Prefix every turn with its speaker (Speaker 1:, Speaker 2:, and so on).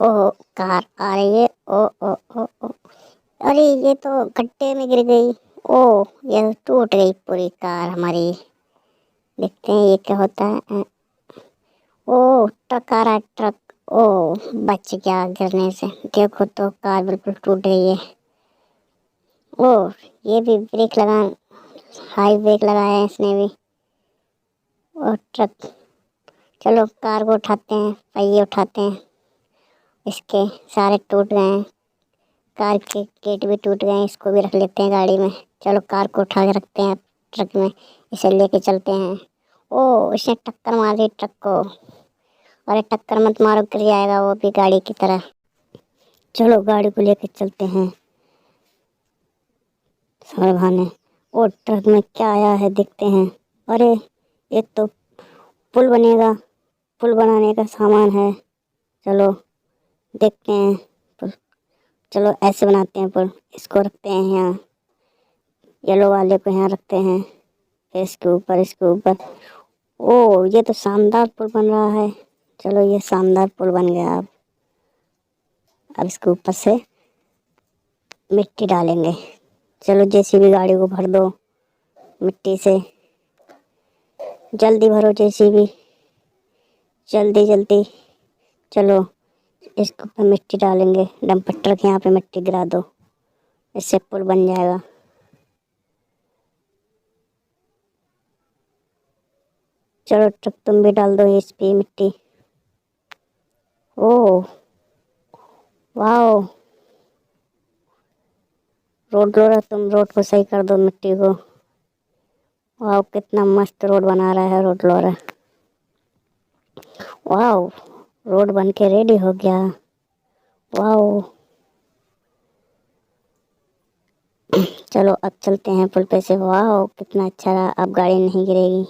Speaker 1: ओ car आ रही है। ओ ओ ओ ओ अरे ये तो गड्ढे में गिर गई। ओ ये टूट गई पूरी कार हमारी। देखते हैं ये क्या होता है। ओ ट्रक आ रहा है, ट्रक। ओ बच गया गिरने से। देखो तो कार बिल्कुल टूट गई है। ओ ये भी ब्रेक लगा, हाई ब्रेक लगाया है इसने भी। और ट्रक, चलो कार को उठाते हैं, पहिए उठाते हैं। इसके सारे टूट गए हैं, कार के गेट भी टूट गए हैं, इसको भी रख लेते हैं गाड़ी में। चलो कार को उठा के रखते हैं ट्रक में, इसे लेके चलते हैं। ओ इसने टक्कर मार दी ट्रक को। अरे टक्कर मत मारो, गिर जाएगा वो भी गाड़ी की तरह। चलो गाड़ी को लेके चलते हैं सावधानी। ओ ट्रक में क्या आया है देखते हैं। अरे एक तो पुल बनेगा, पुल बनाने का सामान है। चलो देखते हैं पुल। चलो ऐसे बनाते हैं पुल, इसको रखते हैं यहाँ, येलो वाले को यहाँ रखते हैं, फिर इसके ऊपर। ओ ये तो शानदार पुल बन रहा है। चलो ये शानदार पुल बन गया। अब इसके ऊपर से मिट्टी डालेंगे। चलो जेसीबी गाड़ी को भर दो मिट्टी से, जल्दी भरो जेसीबी, जल्दी जल्दी। चलो इसके ऊपर मिट्टी डालेंगे, डंपर ट्रक यहाँ पे मिट्टी गिरा दो, इससे पुल बन जाएगा। चलो ट्रक तुम भी डाल दो इस पे मिट्टी। ओह वाओ, रोड रोलर तुम रोड को सही कर दो मिट्टी को। वाओ कितना मस्त रोड बना रहा है रोड रोलर। वाओ रोड बन के रेडी हो गया। वाओ चलो अब चलते हैं पुल पे से। वाओ कितना अच्छा रहा, अब गाड़ी नहीं गिरेगी।